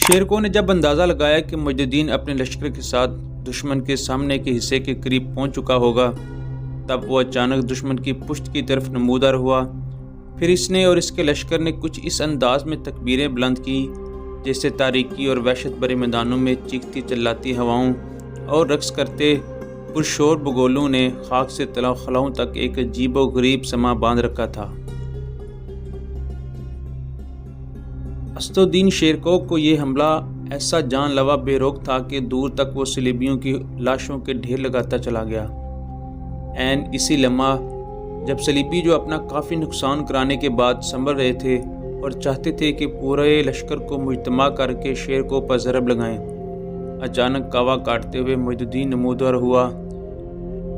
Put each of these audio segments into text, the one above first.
شیرکو نے جب اندازہ لگایا کہ مجددین اپنے لشکر کے ساتھ دشمن کے سامنے کے حصے کے قریب پہنچ چکا ہوگا، تب وہ اچانک دشمن کی پشت کی طرف نمودار ہوا۔ پھر اس نے اور اس کے لشکر نے کچھ اس انداز میں تکبیریں بلند کی جیسے تاریکی اور وحشت بھرے میدانوں میں چیختی چلاتی ہواؤں اور رقص کرتے پرشور بگولوں نے خاک سے خلاؤں تک ایک عجیب و غریب سما باندھ رکھا تھا۔ اسد الدین شیرکو کو یہ حملہ ایسا جان لیوا بے روک تھا کہ دور تک وہ صلیبیوں کی لاشوں کے ڈھیر لگاتا چلا گیا۔ عین اسی لمحہ جب صلیبی جو اپنا کافی نقصان کرانے کے بعد سنبھل رہے تھے اور چاہتے تھے کہ پورے لشکر کو مجتمع کر کے شیرکو پر ضرب لگائیں، اچانک کاوا کاٹتے ہوئے مجددین نمودار ہوا۔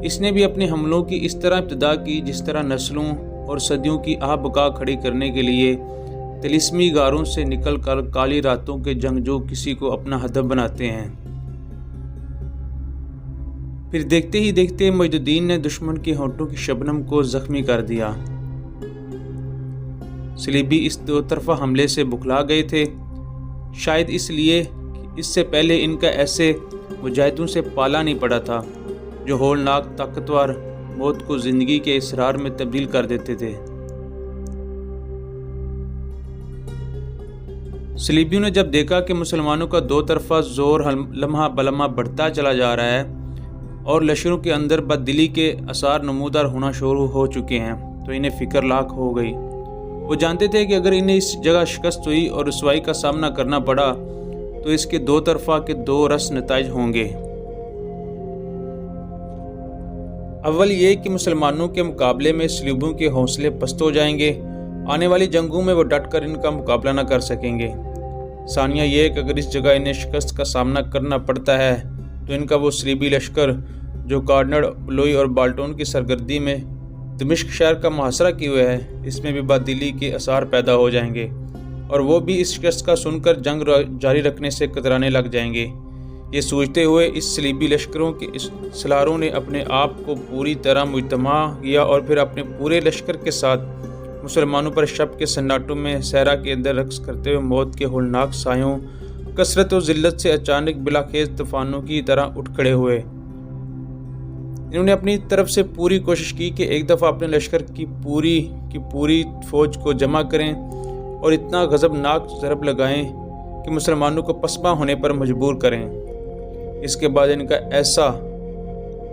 اس نے بھی اپنے حملوں کی اس طرح ابتدا کی جس طرح نسلوں اور صدیوں کی آہ بقا کھڑی کرنے کے لیے طلسمی غاروں سے نکل کر کالی راتوں کے جنگجو کسی کو اپنا ہدف بناتے ہیں۔ پھر دیکھتے ہی دیکھتے مجددین نے دشمن کے ہونٹوں کی شبنم کو زخمی کر دیا۔ صلیبی اس دو طرفہ حملے سے بکھلا گئے تھے، شاید اس لیے کہ اس سے پہلے ان کا ایسے مجاہدوں سے پالا نہیں پڑا تھا جو ہولناک طاقتور موت کو زندگی کے اسرار میں تبدیل کر دیتے تھے۔ صلیبیوں نے جب دیکھا کہ مسلمانوں کا دو طرفہ زور لمحہ بلمحہ بڑھتا چلا جا رہا ہے اور لشکروں کے اندر بددلی کے آثار نمودار ہونا شروع ہو چکے ہیں، تو انہیں فکر لاحق ہو گئی۔ وہ جانتے تھے کہ اگر انہیں اس جگہ شکست ہوئی اور رسوائی کا سامنا کرنا پڑا تو اس کے دو طرفہ کے دو رس نتائج ہوں گے۔ اول یہ کہ مسلمانوں کے مقابلے میں صلیبیوں کے حوصلے پست ہو جائیں گے، آنے والی جنگوں میں وہ ڈٹ کر ان کا مقابلہ نہ کر سکیں گے۔ ثانیہ یہ کہ اگر اس جگہ انہیں شکست کا سامنا کرنا پڑتا ہے تو ان کا وہ صلیبی لشکر جو کارنر، بلوئی اور بالٹون کی سرگردی میں دمشق شہر کا محاصرہ کیے ہوئے ہے، اس میں بھی بددلی کے آثار پیدا ہو جائیں گے اور وہ بھی اس شکست کا سن کر جنگ جاری رکھنے سے کترانے لگ جائیں گے۔ یہ سوچتے ہوئے اس صلیبی لشکروں کے سلاروں نے اپنے آپ کو پوری طرح مجتمع کیا اور پھر اپنے پورے لشکر کے ساتھ مسلمانوں پر شب کے سناٹوں میں صحرا کے اندر رقص کرتے ہوئے موت کے ہولناک سایوں، کثرت و ذلت سے اچانک بلاخیز طوفانوں کی طرح اٹھ کھڑے ہوئے۔ انہوں نے اپنی طرف سے پوری کوشش کی کہ ایک دفعہ اپنے لشکر کی پوری فوج کو جمع کریں اور اتنا غضبناک ضرب لگائیں کہ مسلمانوں کو پسپا ہونے پر مجبور کریں۔ اس کے بعد ان کا ایسا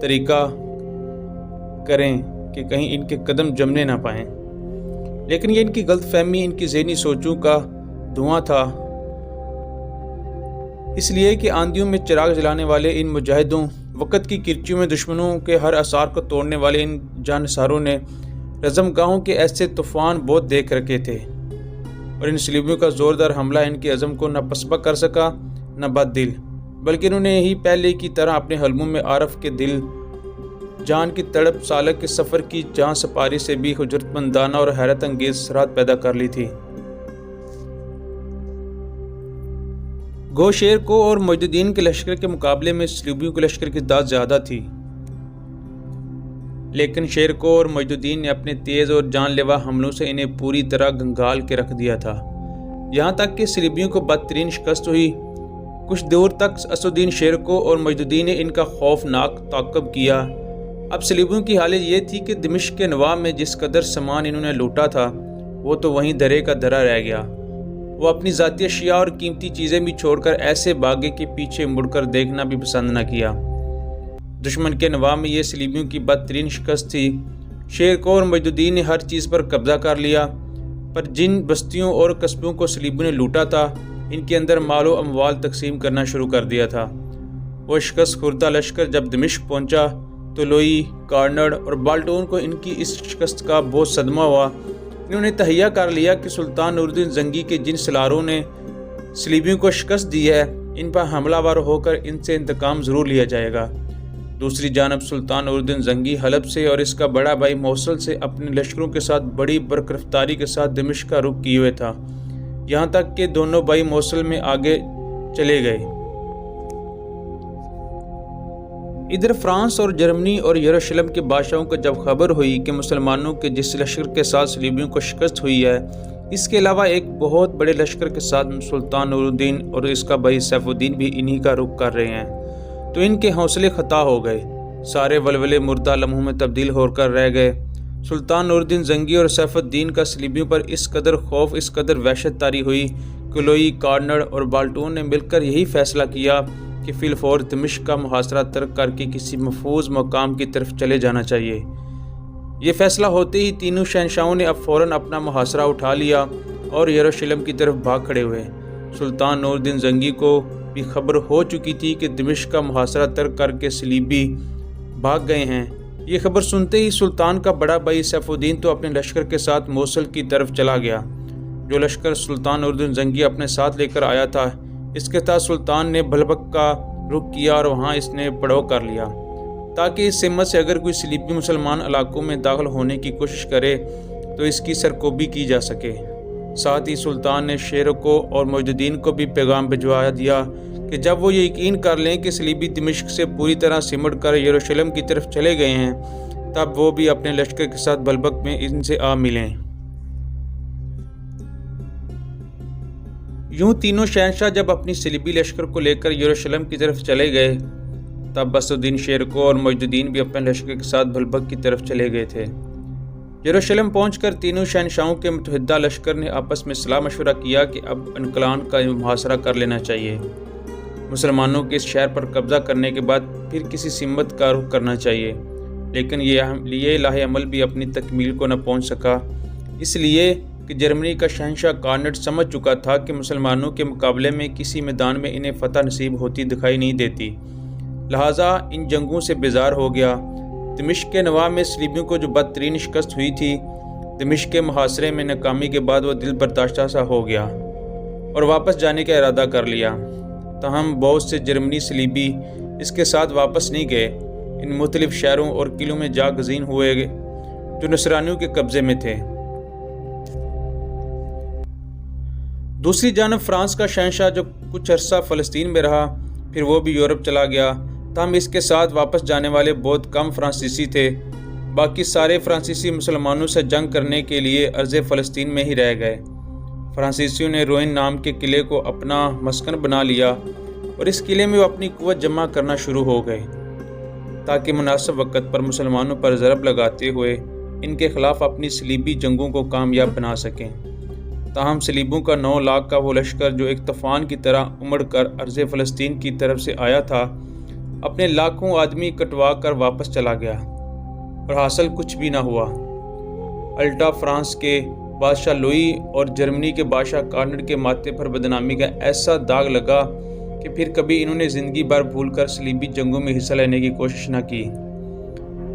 طریقہ کریں کہ کہیں ان کے قدم جمنے نہ پائیں۔ لیکن یہ ان کی غلط فہمی، ان کی ذہنی سوچوں کا دھواں تھا، اس لیے کہ آندھیوں میں چراغ جلانے والے ان مجاہدوں، وقت کی کرچیوں میں دشمنوں کے ہر اثار کو توڑنے والے ان جانثاروں نے رزم گاہوں کے ایسے طوفان بہت دیکھ رکھے تھے، اور ان صلیبیوں کا زوردار حملہ ان کے عزم کو نہ پسپا کر سکا نہ بددل، بلکہ انہوں نے ہی پہلے کی طرح اپنے حلموں میں عارف کے دل جان کی تڑپ سالک کے سفر کی جان سپاری سے بھی حجرت مندانہ اور حیرت انگیز سرات پیدا کر لی تھی۔ گو شیرکو اور مجددین کے لشکر کے مقابلے میں صلیبیوں کے لشکر کی تعداد زیادہ تھی، لیکن شیرکو اور مجددین نے اپنے تیز اور جان لیوا حملوں سے انہیں پوری طرح گنگال کے رکھ دیا تھا، یہاں تک کہ صلیبیوں کو بدترین شکست ہوئی۔ کچھ دور تک اسد الدین شیرکو اور مجددین نے ان کا خوفناک تعاقب کیا۔ اب صلیبیوں کی حالت یہ تھی کہ دمشق کے نواح میں جس قدر سامان انہوں نے لوٹا تھا وہ تو وہیں درے کا درا رہ گیا۔ وہ اپنی ذاتی اشیاء اور قیمتی چیزیں بھی چھوڑ کر ایسے باغے کہ پیچھے مڑ کر دیکھنا بھی پسند نہ کیا۔ دشمن کے نواح میں یہ صلیبیوں کی بدترین شکست تھی۔ شیرکو اور مجددین نے ہر چیز پر قبضہ کر لیا، پر جن بستیوں اور قصبوں کو صلیبیوں نے لوٹا تھا ان کے اندر مال و اموال تقسیم کرنا شروع کر دیا تھا۔ وہ شکست خوردہ لشکر جب دمشق پہنچا تو لوئی، کارنر اور بالٹون کو ان کی اس شکست کا بہت صدمہ ہوا۔ انہوں نے تہیہ کر لیا کہ سلطان نور الدین زنگی کے جن سلاروں نے صلیبیوں کو شکست دی ہے ان پر حملہ ور ہو کر ان سے انتقام ضرور لیا جائے گا۔ دوسری جانب سلطان نور الدین زنگی حلب سے اور اس کا بڑا بھائی موصل سے اپنے لشکروں کے ساتھ بڑی برکرفتاری کے ساتھ دمشق کا رخ کیے ہوئے تھا، یہاں تک کہ دونوں بھائی موصل میں آگے چلے گئے۔ ادھر فرانس اور جرمنی اور یروشلم کے بادشاہوں کو جب خبر ہوئی کہ مسلمانوں کے جس لشکر کے ساتھ صلیبیوں کو شکست ہوئی ہے اس کے علاوہ ایک بہت بڑے لشکر کے ساتھ سلطان نور الدین اور اس کا بھائی سیف الدین بھی انہی کا رخ کر رہے ہیں، تو ان کے حوصلے خطا ہو گئے، سارے ولولے مردہ لمحوں میں تبدیل ہو کر رہ گئے۔ سلطان نور الدین زنگی اور سیف الدین کا صلیبیوں پر اس قدر خوف، اس قدر وحشت طاری ہوئی کہ لوئی، کارنر اور بالٹون نے مل کر یہی فیصلہ کیا کہ فی الفور دمشق کا محاصرہ ترک کر کے کسی محفوظ مقام کی طرف چلے جانا چاہیے۔ یہ فیصلہ ہوتے ہی تینوں شہنشاہوں نے اب فوراً اپنا محاصرہ اٹھا لیا اور یروشلم کی طرف بھاگ کھڑے ہوئے۔ سلطان نور الدین زنگی کو بھی خبر ہو چکی تھی کہ دمشق کا محاصرہ ترک کر کے صلیبی بھاگ گئے ہیں۔ یہ خبر سنتے ہی سلطان کا بڑا بھائی سیف الدین تو اپنے لشکر کے ساتھ موصل کی طرف چلا گیا۔ جو لشکر سلطان نور الدین زنگی اپنے ساتھ لے کر آیا تھا، اس کے تحت سلطان نے بھلبک کا رخ کیا اور وہاں اس نے پڑاؤ کر لیا تاکہ اس سمت سے اگر کوئی صلیبی مسلمان علاقوں میں داخل ہونے کی کوشش کرے تو اس کی سرکوبی کی جا سکے۔ ساتھ ہی سلطان نے شیروں کو اور معز الدین کو بھی پیغام بھجوا دیا کہ جب وہ یہ یقین کر لیں کہ صلیبی دمشق سے پوری طرح سمٹ کر یروشلم کی طرف چلے گئے ہیں، تب وہ بھی اپنے لشکر کے ساتھ بلبک میں ان سے آ ملیں۔ یوں تینوں شہنشاہ جب اپنی صلیبی لشکر کو لے کر یروشلم کی طرف چلے گئے، تب اسدالدین شیرکو اور معز الدین بھی اپنے لشکر کے ساتھ بلبک کی طرف چلے گئے تھے۔ یروشلم پہنچ کر تینوں شہنشاہوں کے متحدہ لشکر نے آپس میں صلاح مشورہ کیا کہ اب انقلان کا محاصرہ کر لینا چاہیے۔ مسلمانوں کے اس شہر پر قبضہ کرنے کے بعد پھر کسی سمت کا رخ کرنا چاہیے، لیکن یہ لاہ عمل بھی اپنی تکمیل کو نہ پہنچ سکا، اس لیے کہ جرمنی کا شہنشاہ کارنٹ سمجھ چکا تھا کہ مسلمانوں کے مقابلے میں کسی میدان میں انہیں فتح نصیب ہوتی دکھائی نہیں دیتی، لہٰذا ان جنگوں سے بیزار ہو گیا۔ دمشق کے نواح میں صلیبیوں کو جو بدترین شکست ہوئی تھی، دمشق کے محاصرے میں ناکامی کے بعد وہ دل برداشتہ سا ہو گیا اور واپس جانے کا ارادہ کر لیا۔ تاہم بہت سے جرمنی صلیبی اس کے ساتھ واپس نہیں گئے، ان مختلف شہروں اور قلعوں میں جا گزین ہوئے جو نصرانیوں کے قبضے میں تھے۔ دوسری جانب فرانس کا شہنشاہ جو کچھ عرصہ فلسطین میں رہا، پھر وہ بھی یورپ چلا گیا، تاہم اس کے ساتھ واپس جانے والے بہت کم فرانسیسی تھے، باقی سارے فرانسیسی مسلمانوں سے جنگ کرنے کے لیے ارض فلسطین میں ہی رہ گئے۔ فرانسیسیوں نے روئن نام کے قلعے کو اپنا مسکن بنا لیا اور اس قلعے میں وہ اپنی قوت جمع کرنا شروع ہو گئے تاکہ مناسب وقت پر مسلمانوں پر ضرب لگاتے ہوئے ان کے خلاف اپنی صلیبی جنگوں کو کامیاب بنا سکیں۔ تاہم صلیبوں کا 9 لاکھ کا وہ لشکر جو ایک طوفان کی طرح امڑ کر ارض فلسطین کی طرف سے آیا تھا، اپنے لاکھوں آدمی کٹوا کر واپس چلا گیا اور حاصل کچھ بھی نہ ہوا۔ الٹا فرانس کے بادشاہ لوئی اور جرمنی کے بادشاہ کارنٹ کے ماتھے پر بدنامی کا ایسا داغ لگا کہ پھر کبھی انہوں نے زندگی بھر بھول کر صلیبی جنگوں میں حصہ لینے کی کوشش نہ کی۔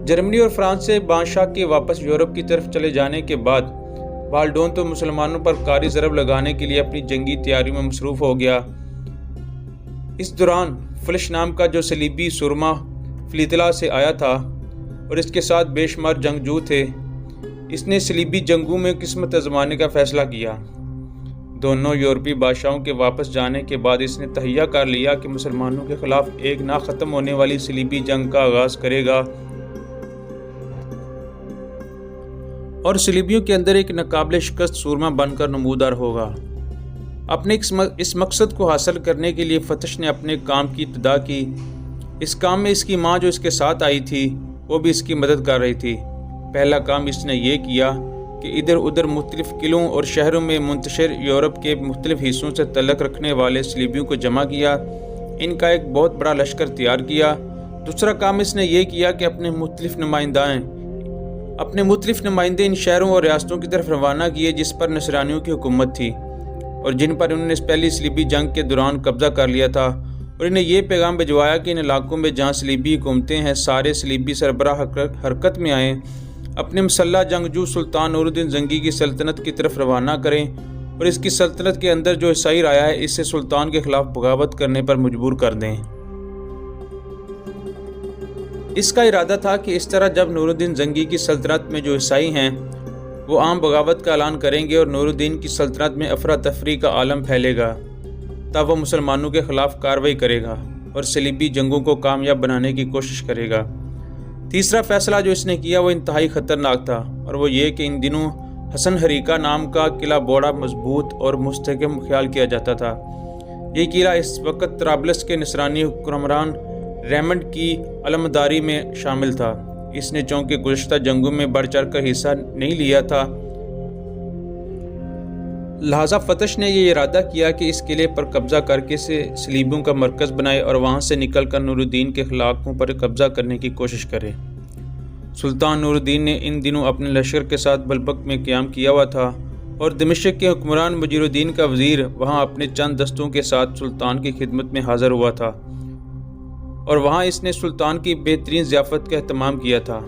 جرمنی اور فرانس سے بادشاہ کے واپس یورپ کی طرف چلے جانے کے بعد بالڈون تو مسلمانوں پر کاری ضرب لگانے کے لیے اپنی جنگی تیاریوں میں مصروف ہو گیا۔ اس دوران فلش نام کا جو صلیبی سرما فلیتلا سے آیا تھا اور اس کے ساتھ بے شمار جنگجو تھے، اس نے صلیبی جنگوں میں قسمت آزمانے کا فیصلہ کیا۔ دونوں یورپی بادشاہوں کے واپس جانے کے بعد اس نے تہیہ کر لیا کہ مسلمانوں کے خلاف ایک نہ ختم ہونے والی صلیبی جنگ کا آغاز کرے گا اور صلیبیوں کے اندر ایک ناقابل شکست سورما بن کر نمودار ہوگا۔ اپنے اس مقصد کو حاصل کرنے کے لیے فتش نے اپنے کام کی ابتدا کی۔ اس کام میں اس کی ماں جو اس کے ساتھ آئی تھی، وہ بھی اس کی مدد کر رہی تھی۔ پہلا کام اس نے یہ کیا کہ ادھر ادھر مختلف قلعوں اور شہروں میں منتشر یورپ کے مختلف حصوں سے تعلق رکھنے والے صلیبیوں کو جمع کیا، ان کا ایک بہت بڑا لشکر تیار کیا۔ دوسرا کام اس نے یہ کیا کہ اپنے مختلف نمائندے ان شہروں اور ریاستوں کی طرف روانہ کیے جس پر نصرانیوں کی حکومت تھی اور جن پر انہوں نے پہلی صلیبی جنگ کے دوران قبضہ کر لیا تھا، اور انہیں یہ پیغام بھجوایا کہ ان علاقوں میں جہاں صلیبی حکومتیں ہیں، سارے صلیبی سربراہ حرکت میں آئیں، اپنے مسلح جنگجو سلطان نور الدین زنگی کی سلطنت کی طرف روانہ کریں اور اس کی سلطنت کے اندر جو عیسائی رایا ہے اسے سلطان کے خلاف بغاوت کرنے پر مجبور کر دیں۔ اس کا ارادہ تھا کہ اس طرح جب نور الدین زنگی کی سلطنت میں جو عیسائی ہیں وہ عام بغاوت کا اعلان کریں گے اور نور الدین کی سلطنت میں افراتفری کا عالم پھیلے گا، تب وہ مسلمانوں کے خلاف کارروائی کرے گا اور صلیبی جنگوں کو کامیاب بنانے کی کوشش کرے گا۔ تیسرا فیصلہ جو اس نے کیا وہ انتہائی خطرناک تھا، اور وہ یہ کہ ان دنوں حسن حریقہ نام کا قلعہ بڑا مضبوط اور مستحکم خیال کیا جاتا تھا۔ یہ قلعہ اس وقت طرابلس کے نصرانی حکمران ریمنڈ کی علمبرداری میں شامل تھا۔ اس نے چونکہ گزشتہ جنگوں میں بڑھ چڑھ کر حصہ نہیں لیا تھا، لہذا فتش نے یہ ارادہ کیا کہ اس قلعے پر قبضہ کر کے اسے صلیبیوں کا مرکز بنائے اور وہاں سے نکل کر نور الدین کے علاقوں پر قبضہ کرنے کی کوشش کرے۔ سلطان نور الدین نے ان دنوں اپنے لشکر کے ساتھ بلبک میں قیام کیا ہوا تھا اور دمشق کے حکمران مجیر الدین کا وزیر وہاں اپنے چند دستوں کے ساتھ سلطان کی خدمت میں حاضر ہوا تھا، اور وہاں اس نے سلطان کی بہترین ضیافت کا اہتمام کیا تھا۔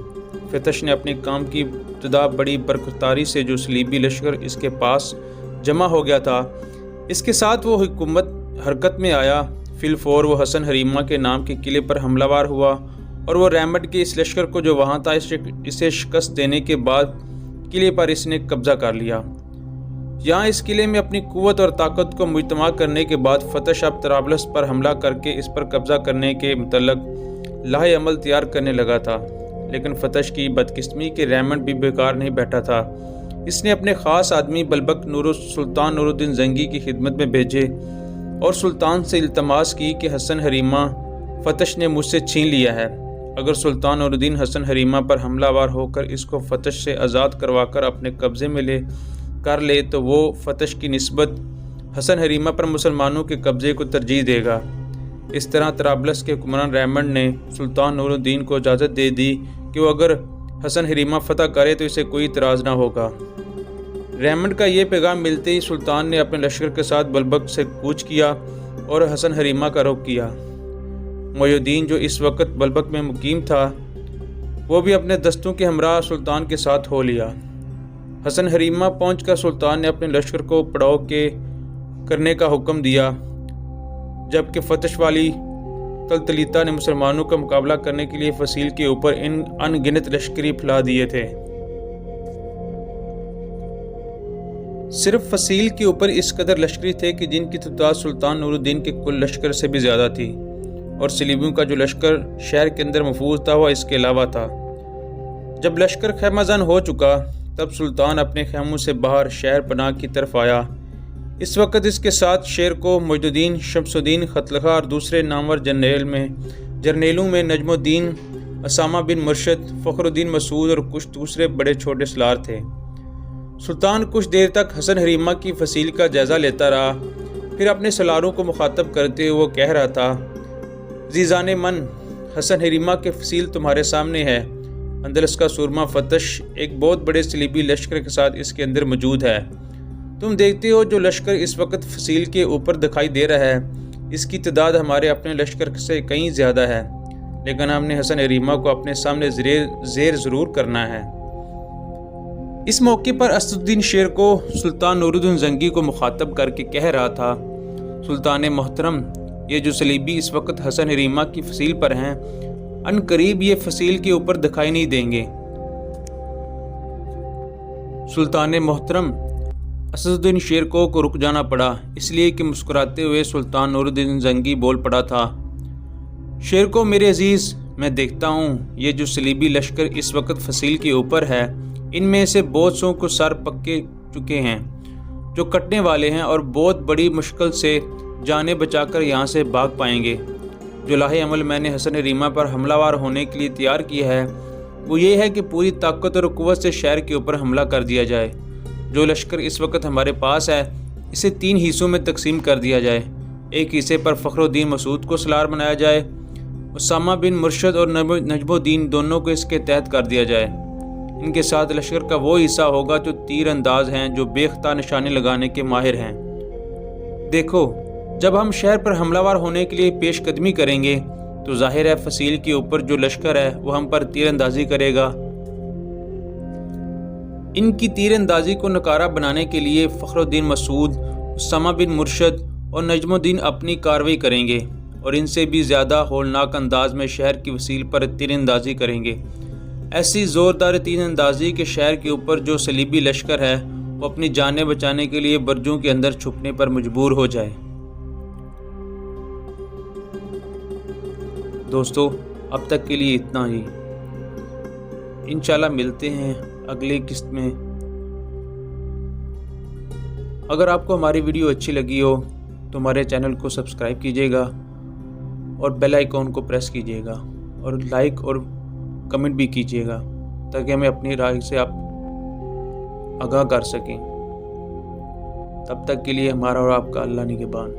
فتش نے اپنے کام کی ابتدا بڑی برختاری سے جو صلیبی لشکر اس کے پاس جمع ہو گیا تھا اس کے ساتھ وہ حکومت حرکت میں آیا۔ فی الفور وہ حسن حریمہ کے نام کے قلعے پر حملہ ور ہوا اور وہ ریمنڈ کے اس لشکر کو جو وہاں تھا اسے شکست دینے کے بعد قلعے پر اس نے قبضہ کر لیا۔ یہاں اس قلعے میں اپنی قوت اور طاقت کو مجتمع کرنے کے بعد فتش اب طرابلس پر حملہ کر کے اس پر قبضہ کرنے کے متعلق لاہ عمل تیار کرنے لگا تھا، لیکن فتش کی بدقسمتی کہ ریمنڈ بھی بیکار نہیں بیٹھا تھا۔ اس نے اپنے خاص آدمی بلبک سلطان نور الدین زنگی کی خدمت میں بھیجے اور سلطان سے التماس کی کہ حسن حریمہ فتش نے مجھ سے چھین لیا ہے، اگر سلطان نور الدین حسن حریمہ پر حملہ ور ہو کر اس کو فتش سے آزاد کروا کر اپنے قبضے میں کر لے تو وہ فتش کی نسبت حسن حریمہ پر مسلمانوں کے قبضے کو ترجیح دے گا۔ اس طرح طرابلس کے حکمران ریمنڈ نے سلطان نور الدین کو اجازت دے دی کہ وہ اگر حسن حریمہ فتح کرے تو اسے کوئی اعتراض نہ ہوگا۔ ریمنڈ کا یہ پیغام ملتے ہی سلطان نے اپنے لشکر کے ساتھ بلبک سے کوچ کیا اور حسن حریمہ کا رخ کیا۔ محی الدین جو اس وقت بلبک میں مقیم تھا وہ بھی اپنے دستوں کے ہمراہ سلطان کے ساتھ ہو لیا۔ حسن حریمہ پہنچ کر سلطان نے اپنے لشکر کو پڑاؤ کرنے کا حکم دیا، جبکہ فتش والی تلتلیتا نے مسلمانوں کا مقابلہ کرنے کے لیے فصیل کے اوپر ان گنت لشکری پھیلا دیے تھے۔ صرف فصیل کے اوپر اس قدر لشکری تھے کہ جن کی تعداد سلطان نور الدین کے کل لشکر سے بھی زیادہ تھی، اور صلیبیوں کا جو لشکر شہر کے اندر محفوظ تھا وہ اس کے علاوہ تھا۔ جب لشکر خیمہ زن ہو چکا تب سلطان اپنے خیموں سے باہر شہر پناہ کی طرف آیا۔ اس وقت اس کے ساتھ شیر کو مجد الدین، شمس الدین خطلخہ اور دوسرے نامور جرنیلوں میں نجم الدین، اسامہ بن مرشد، فخر الدین مسعود اور کچھ دوسرے بڑے چھوٹے سالار تھے۔ سلطان کچھ دیر تک حسن حریمہ کی فصیل کا جائزہ لیتا رہا، پھر اپنے سالاروں کو مخاطب کرتے ہوئے وہ کہہ رہا تھا: زیزان من، حسن حریمہ کے فصیل تمہارے سامنے ہے۔ اندلس کا سورما فتش ایک بہت بڑے صلیبی لشکر کے ساتھ اس کے اندر موجود ہے۔ تم دیکھتے ہو جو لشکر اس وقت فصیل کے اوپر دکھائی دے رہا ہے اس کی تعداد ہمارے اپنے لشکر سے کہیں زیادہ ہے، لیکن ہم نے حسن حریمہ کو اپنے سامنے زیر ضرور کرنا ہے۔ اس موقع پر اسد الدین شیر کو سلطان نور الدین زنگی کو مخاطب کر کے کہہ رہا تھا: سلطان محترم، یہ جو صلیبی اس وقت حسن حریمہ کی فصیل پر ہیں ان قریب یہ فصیل کے اوپر دکھائی نہیں دیں گے۔ سلطان محترم، اسد الدین شیر کو رک جانا پڑا، اس لیے کہ مسکراتے ہوئے سلطان نور الدین زنگی بول پڑا تھا: شیر کو میرے عزیز، میں دیکھتا ہوں یہ جو صلیبی لشکر اس وقت فصیل کے اوپر ہے ان میں سے بہت سو کو سر پکے چکے ہیں جو کٹنے والے ہیں اور بہت بڑی مشکل سے جانیں بچا کر یہاں سے بھاگ پائیں گے۔ جو لاہ عمل میں نے حسن حریمہ پر حملہ ور ہونے کے لیے تیار کیا ہے وہ یہ ہے کہ پوری طاقت اور قوت سے شہر کے اوپر حملہ کر دیا جائے۔ جو لشکر اس وقت ہمارے پاس ہے اسے 3 حصوں میں تقسیم کر دیا جائے۔ ایک حصے پر فخر الدین مسعود کو سالار بنایا جائے، اسامہ بن مرشد اور نجم الدین دونوں کو اس کے تحت کر دیا جائے۔ ان کے ساتھ لشکر کا وہ حصہ ہوگا جو تیر انداز ہیں، جو بے خطا نشانے لگانے کے ماہر ہیں۔ دیکھو، جب ہم شہر پر حملہ ور ہونے کے لیے پیش قدمی کریں گے تو ظاہر ہے فصیل کے اوپر جو لشکر ہے وہ ہم پر تیر اندازی کرے گا۔ ان کی تیر اندازی کو نکارہ بنانے کے لیے فخر الدین مسعود، اسامہ بن مرشد اور نجم الدین اپنی کارروائی کریں گے اور ان سے بھی زیادہ ہولناک انداز میں شہر کی فصیل پر تیر اندازی کریں گے۔ ایسی زوردار تیر اندازی کہ شہر کے اوپر جو صلیبی لشکر ہے وہ اپنی جانیں بچانے کے لیے برجوں کے اندر چھپنے پر مجبور ہو جائے۔ دوستو، اب تک کے لیے اتنا ہی۔ انشاءاللہ ملتے ہیں اگلی قسط میں۔ اگر آپ کو ہماری ویڈیو اچھی لگی ہو تو ہمارے چینل کو سبسکرائب کیجیے گا اور بیل آئیکن کو پریس کیجیے گا اور لائک اور کمنٹ بھی کیجیے گا تاکہ ہمیں اپنی رائے سے آپ آگاہ کر سکیں۔ تب تک کے لیے ہمارا اور آپ کا اللہ نگہبان۔